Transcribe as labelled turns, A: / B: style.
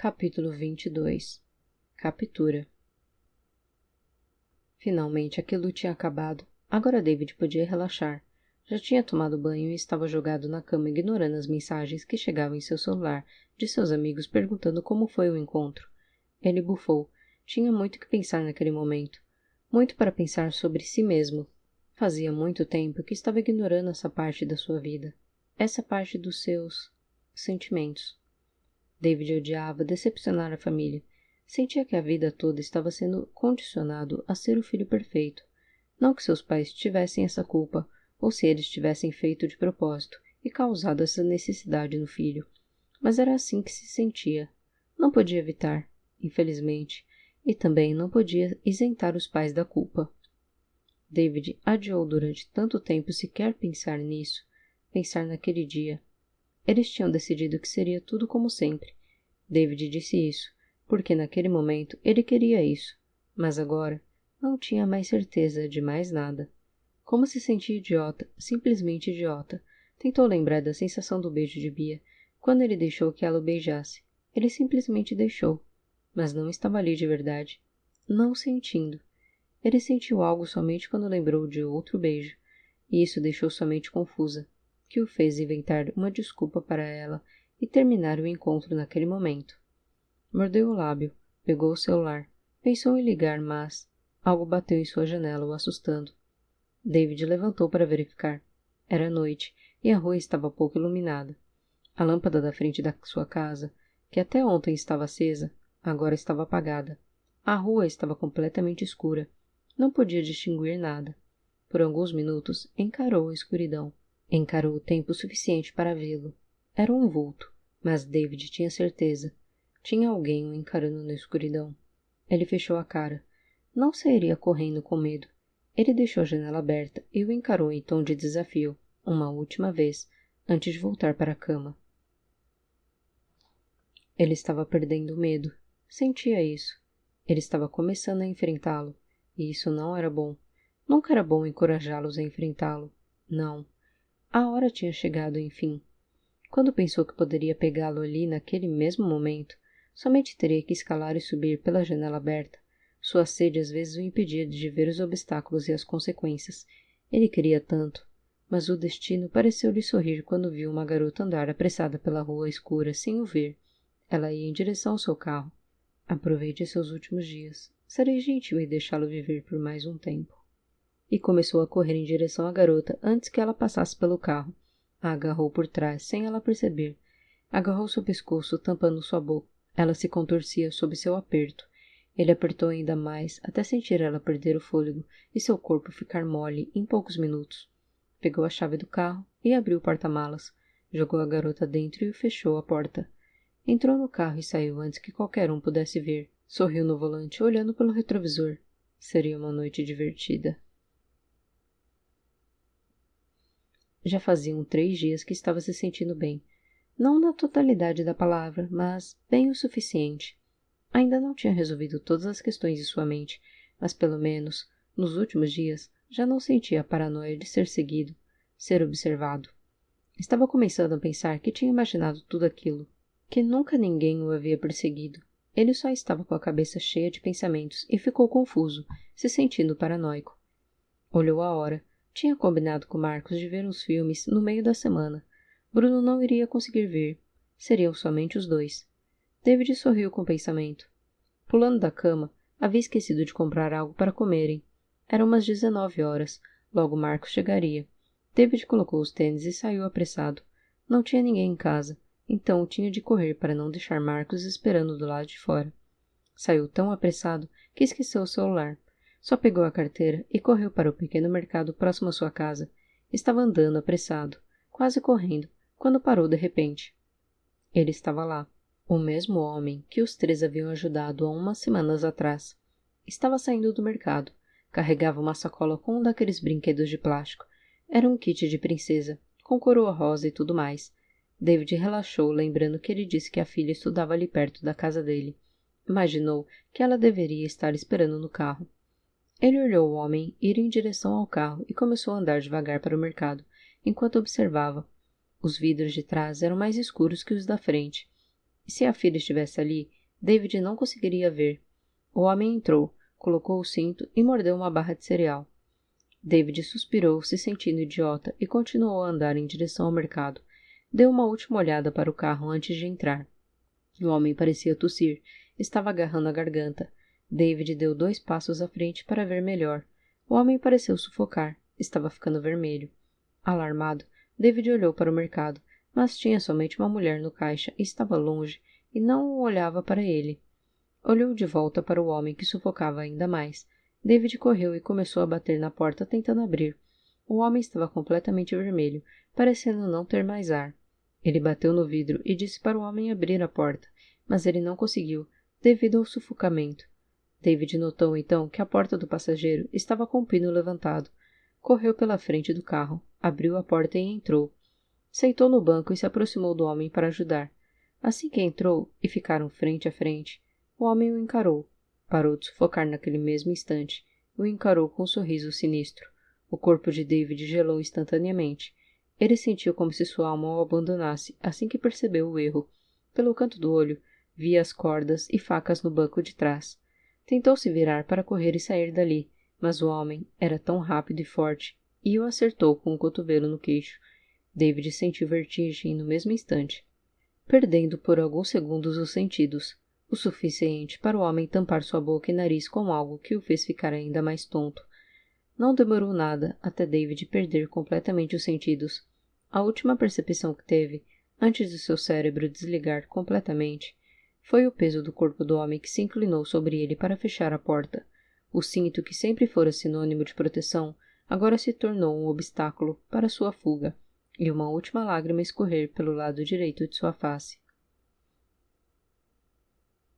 A: Capítulo 22. Captura. Finalmente aquilo tinha acabado. Agora David podia relaxar. Já tinha tomado banho e estava jogado na cama ignorando as mensagens que chegavam em seu celular de seus amigos perguntando como foi o encontro. Ele bufou. Tinha muito que pensar naquele momento. Muito para pensar sobre si mesmo. Fazia muito tempo que estava ignorando essa parte da sua vida. Essa parte dos seus sentimentos. David odiava decepcionar a família. Sentia que a vida toda estava sendo condicionado a ser o filho perfeito. Não que seus pais tivessem essa culpa, ou se eles tivessem feito de propósito e causado essa necessidade no filho. Mas era assim que se sentia. Não podia evitar, infelizmente, e também não podia isentar os pais da culpa. David adiou durante tanto tempo sequer pensar nisso, pensar naquele dia. Eles tinham decidido que seria tudo como sempre. David disse isso, porque naquele momento ele queria isso, mas agora não tinha mais certeza de mais nada. Como se sentia idiota, simplesmente idiota. Tentou lembrar da sensação do beijo de Bia, quando ele deixou que ela o beijasse. Ele simplesmente deixou, mas não estava ali de verdade. Não sentindo. Ele sentiu algo somente quando lembrou de outro beijo, e isso deixou sua mente confusa, que o fez inventar uma desculpa para ela e terminar o encontro naquele momento. Mordeu o lábio, pegou o celular, pensou em ligar, mas algo bateu em sua janela, o assustando. David levantou para verificar. Era noite e a rua estava pouco iluminada. A lâmpada da frente da sua casa, que até ontem estava acesa, agora estava apagada. A rua estava completamente escura. Não podia distinguir nada. Por alguns minutos, encarou a escuridão. Encarou o tempo suficiente para vê-lo. Era um vulto, mas David tinha certeza. Tinha alguém o encarando na escuridão. Ele fechou a cara. Não sairia correndo com medo. Ele deixou a janela aberta e o encarou em tom de desafio, uma última vez, antes de voltar para a cama. Ele estava perdendo o medo. Sentia isso. Ele estava começando a enfrentá-lo, e isso não era bom. Nunca era bom encorajá-los a enfrentá-lo. Não. A hora tinha chegado, enfim. Quando pensou que poderia pegá-lo ali naquele mesmo momento, somente teria que escalar e subir pela janela aberta. Sua sede às vezes o impedia de ver os obstáculos e as consequências. Ele queria tanto, mas o destino pareceu-lhe sorrir quando viu uma garota andar apressada pela rua escura sem o ver. Ela ia em direção ao seu carro. Aproveite seus últimos dias. Serei gentil em deixá-lo viver por mais um tempo. E começou a correr em direção à garota antes que ela passasse pelo carro. A agarrou por trás, sem ela perceber. Agarrou seu pescoço, tampando sua boca. Ela se contorcia sob seu aperto. Ele apertou ainda mais, até sentir ela perder o fôlego e seu corpo ficar mole em poucos minutos. Pegou a chave do carro e abriu o porta-malas. Jogou a garota dentro e fechou a porta. Entrou no carro e saiu antes que qualquer um pudesse ver. Sorriu no volante, olhando pelo retrovisor. Seria uma noite divertida. Já faziam 3 dias que estava se sentindo bem. Não na totalidade da palavra, mas bem o suficiente. Ainda não tinha resolvido todas as questões de sua mente, mas pelo menos, nos últimos dias, já não sentia a paranoia de ser seguido, ser observado. Estava começando a pensar que tinha imaginado tudo aquilo, que nunca ninguém o havia perseguido. Ele só estava com a cabeça cheia de pensamentos e ficou confuso, se sentindo paranoico. Olhou a hora. Tinha combinado com Marcos de ver uns filmes no meio da semana. Bruno não iria conseguir ver. Seriam somente os dois. David sorriu com o pensamento. Pulando da cama, havia esquecido de comprar algo para comerem. Eram umas 19 horas. Logo Marcos chegaria. David colocou os tênis e saiu apressado. Não tinha ninguém em casa, então tinha de correr para não deixar Marcos esperando do lado de fora. Saiu tão apressado que esqueceu o celular. Só pegou a carteira e correu para o pequeno mercado próximo à sua casa. Estava andando apressado, quase correndo, quando parou de repente. Ele estava lá, o mesmo homem que os 3 haviam ajudado há umas semanas atrás. Estava saindo do mercado. Carregava uma sacola com um daqueles brinquedos de plástico. Era um kit de princesa, com coroa rosa e tudo mais. David relaxou, lembrando que ele disse que a filha estudava ali perto da casa dele. Imaginou que ela deveria estar esperando no carro. Ele olhou o homem ir em direção ao carro e começou a andar devagar para o mercado, enquanto observava. Os vidros de trás eram mais escuros que os da frente. E se a filha estivesse ali, David não conseguiria ver. O homem entrou, colocou o cinto e mordeu uma barra de cereal. David suspirou, se sentindo idiota, e continuou a andar em direção ao mercado. Deu uma última olhada para o carro antes de entrar. O homem parecia tossir. Estava agarrando a garganta. David deu 2 passos à frente para ver melhor. O homem pareceu sufocar. Estava ficando vermelho. Alarmado, David olhou para o mercado, mas tinha somente uma mulher no caixa e estava longe, e não olhava para ele. Olhou de volta para o homem que sufocava ainda mais. David correu e começou a bater na porta tentando abrir. O homem estava completamente vermelho, parecendo não ter mais ar. Ele bateu no vidro e disse para o homem abrir a porta, mas ele não conseguiu, devido ao sufocamento. David notou então que a porta do passageiro estava com o pino levantado. Correu pela frente do carro, abriu a porta e entrou. Sentou no banco e se aproximou do homem para ajudar. Assim que entrou e ficaram frente a frente, o homem o encarou. Parou de sufocar naquele mesmo instante e o encarou com um sorriso sinistro. O corpo de David gelou instantaneamente. Ele sentiu como se sua alma o abandonasse assim que percebeu o erro. Pelo canto do olho, via as cordas e facas no banco de trás. Tentou se virar para correr e sair dali, mas o homem era tão rápido e forte e o acertou com o cotovelo no queixo. David sentiu vertigem no mesmo instante, perdendo por alguns segundos os sentidos, o suficiente para o homem tampar sua boca e nariz com algo que o fez ficar ainda mais tonto. Não demorou nada até David perder completamente os sentidos. A última percepção que teve, antes de seu cérebro desligar completamente, foi o peso do corpo do homem que se inclinou sobre ele para fechar a porta. O cinto, que sempre fora sinônimo de proteção, agora se tornou um obstáculo para sua fuga, e uma última lágrima escorrer pelo lado direito de sua face.